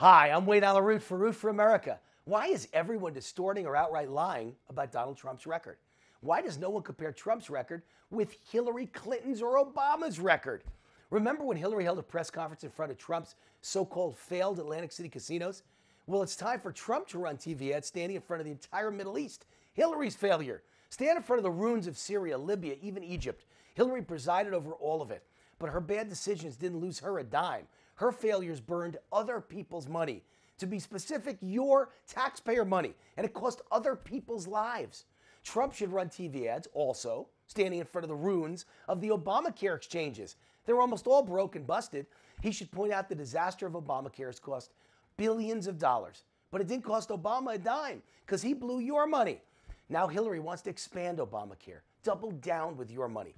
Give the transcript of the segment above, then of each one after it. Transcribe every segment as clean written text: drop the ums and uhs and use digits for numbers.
Hi, I'm Wayne Allyn for Root for America. Why is everyone distorting or outright lying about Donald Trump's record? Why does no one compare Trump's record with Hillary Clinton's or Obama's record? Remember when Hillary held a press conference in front of Trump's so-called failed Atlantic City casinos? Well, it's time for Trump to run TV ads standing in front of the entire Middle East. Hillary's failure. Stand in front of the ruins of Syria, Libya, even Egypt. Hillary presided over all of it. But her bad decisions didn't lose her a dime. Her failures burned other people's money. To be specific, your taxpayer money. And it cost other people's lives. Trump should run TV ads also, standing in front of the ruins of the Obamacare exchanges. They're almost all broke and busted. He should point out the disaster of Obamacare has cost billions of dollars. But it didn't cost Obama a dime because he blew your money. Now Hillary wants to expand Obamacare. Double down with your money.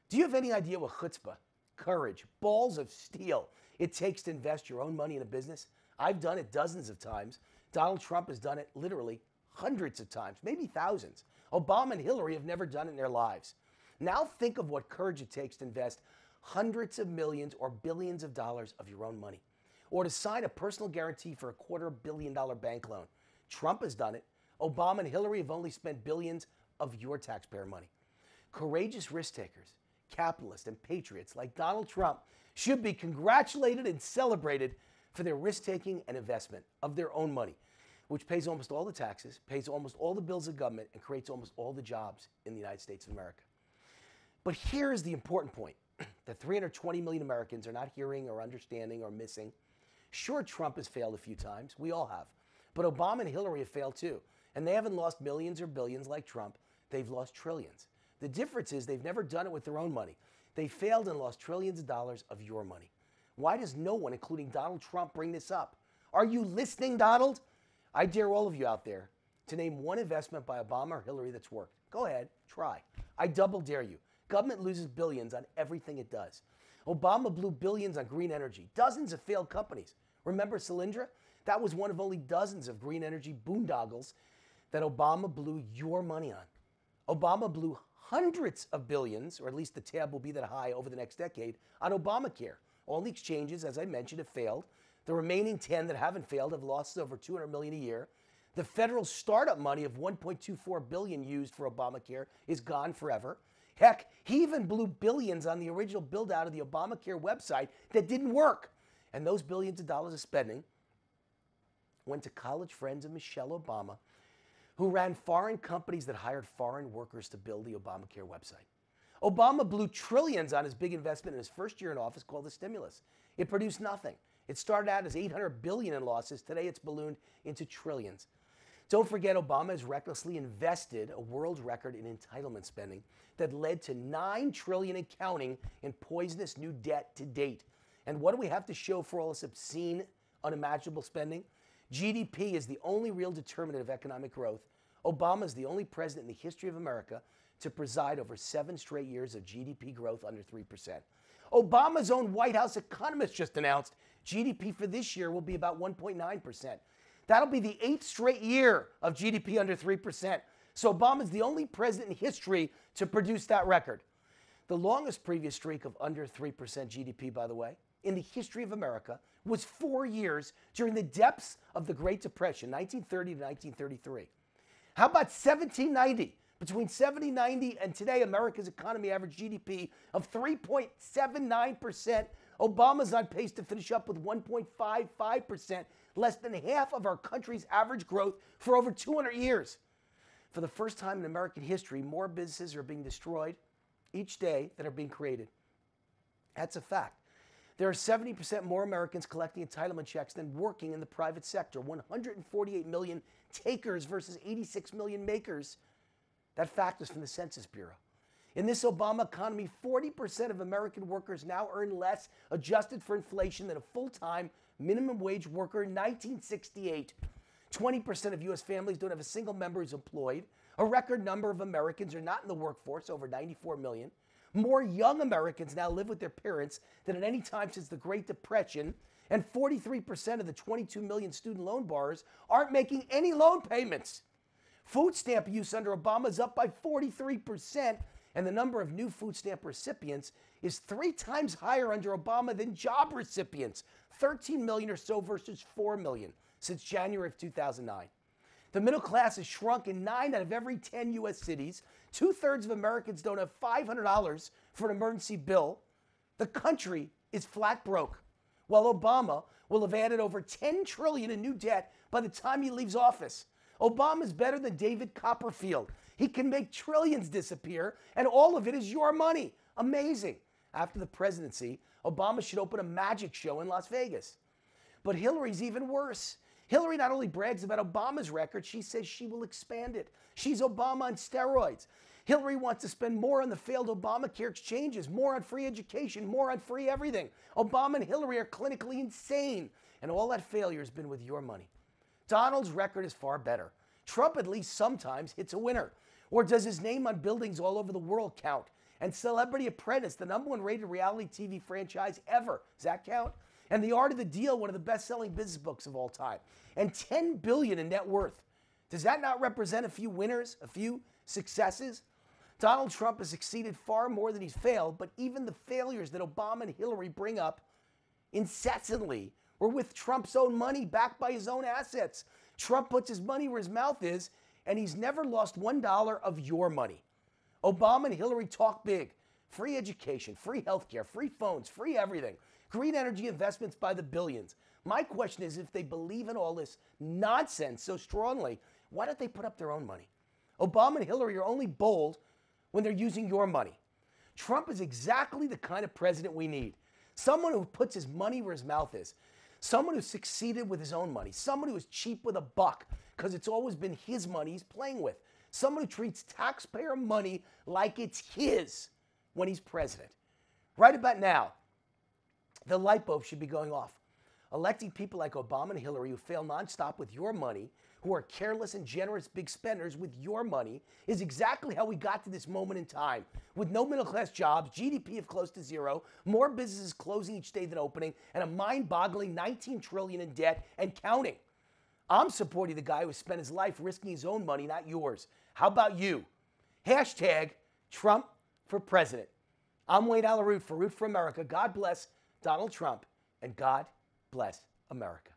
Do you have any idea what chutzpah, courage, balls of steel it takes to invest your own money in a business? I've done it dozens of times. Donald Trump has done it literally hundreds of times, maybe thousands. Obama and Hillary have never done it in their lives. Now think of what courage it takes to invest hundreds of millions or billions of dollars of your own money, or to sign a personal guarantee for a $250 million bank loan. Trump has done it. Obama and Hillary have only spent billions of your taxpayer money. Courageous risk takers, capitalists, and patriots like Donald Trump should be congratulated and celebrated for their risk-taking and investment of their own money, which pays almost all the taxes, pays almost all the bills of government, and creates almost all the jobs in the United States of America. But here is the important point that 320 million Americans are not hearing or understanding or missing. Sure, Trump has failed a few times. We all have. But Obama and Hillary have failed too. And they haven't lost millions or billions like Trump. They've lost trillions. The difference is they've never done it with their own money. They failed and lost trillions of dollars of your money. Why does no one, including Donald Trump, bring this up? Are you listening, Donald? I dare all of you out there to name one investment by Obama or Hillary that's worked. Go ahead, try. I double dare you. Government loses billions on everything it does. Obama blew billions on green energy, dozens of failed companies. Remember Solyndra? That was one of only dozens of green energy boondoggles that Obama blew your money on. Obama blew hundreds of billions, or at least the tab will be that high over the next decade, on Obamacare. All the exchanges, as I mentioned, have failed. The remaining 10 that haven't failed have lost over $200 million a year. The federal startup money of $1.24 billion used for Obamacare is gone forever. Heck, he even blew billions on the original build-out of the Obamacare website that didn't work. And those billions of dollars of spending went to college friends of Michelle Obama, who ran foreign companies that hired foreign workers to build the Obamacare website. Obama blew trillions on his big investment in his first year in office called the stimulus. It produced nothing. It started out as $800 billion in losses. Today it's ballooned into trillions. Don't forget, Obama has recklessly invested a world record in entitlement spending that led to $9 trillion and counting in poisonous new debt to date. And what do we have to show for all this obscene, unimaginable spending? GDP is the only real determinant of economic growth. Obama is the only president in the history of America to preside over 7 straight years of GDP growth under 3%. Obama's own White House economist just announced GDP for this year will be about 1.9%. That'll be the 8th straight year of GDP under 3%. So Obama's the only president in history to produce that record. The longest previous streak of under 3% GDP, by the way, in the history of America was 4 years during the depths of the Great Depression, 1930 to 1933. How about 1790? Between 1790 and today, America's economy averaged GDP of 3.79%. Obama's on pace to finish up with 1.55%, less than half of our country's average growth for over 200 years. For the first time in American history, more businesses are being destroyed each day than are being created. That's a fact. There are 70% more Americans collecting entitlement checks than working in the private sector. 148 million takers versus 86 million makers. That fact is from the Census Bureau. In this Obama economy, 40% of American workers now earn less, adjusted for inflation, than a full-time minimum wage worker in 1968. 20% of U.S. families don't have a single member who's employed. A record number of Americans are not in the workforce, over 94 million. More young Americans now live with their parents than at any time since the Great Depression, and 43% of the 22 million student loan borrowers aren't making any loan payments. Food stamp use under Obama is up by 43%, And the number of new food stamp recipients is 3 times higher under Obama than job recipients, 13 million or so versus 4 million since January of 2009. The middle class has shrunk in 9 out of every 10 U.S. cities. 2/3 of Americans don't have $500 for an emergency bill. The country is flat broke, while Obama will have added over $10 trillion in new debt by the time he leaves office. Obama's better than David Copperfield. He can make trillions disappear, and all of it is your money. Amazing. After the presidency, Obama should open a magic show in Las Vegas. But Hillary's even worse. Hillary not only brags about Obama's record, she says she will expand it. She's Obama on steroids. Hillary wants to spend more on the failed Obamacare exchanges, more on free education, more on free everything. Obama and Hillary are clinically insane, and all that failure has been with your money. Donald's record is far better. Trump at least sometimes hits a winner. Or does his name on buildings all over the world count? And Celebrity Apprentice, the #1 rated reality TV franchise ever, does that count? And The Art of the Deal, one of the best-selling business books of all time. And $10 billion in net worth. Does that not represent a few winners, a few successes? Donald Trump has succeeded far more than he's failed, but even the failures that Obama and Hillary bring up incessantly were with Trump's own money, backed by his own assets. Trump puts his money where his mouth is, and he's never lost $1 of your money. Obama and Hillary talk big. Free education, free healthcare, free phones, free everything. Green energy investments by the billions. My question is, if they believe in all this nonsense so strongly, why don't they put up their own money? Obama and Hillary are only bold when they're using your money. Trump is exactly the kind of president we need. Someone who puts his money where his mouth is. Someone who succeeded with his own money. Someone who is cheap with a buck because it's always been his money he's playing with. Someone who treats taxpayer money like it's his when he's president. Right about now, the light bulb should be going off. Electing people like Obama and Hillary who fail nonstop with your money, who are careless and generous big spenders with your money, is exactly how we got to this moment in time. With no middle-class jobs, GDP of close to zero, more businesses closing each day than opening, and a mind-boggling $19 trillion in debt and counting. I'm supporting the guy who spent his life risking his own money, not yours. How about you? Hashtag Trump for president. I'm Wayne Allyn for Root for America. God bless Donald Trump, and God bless America.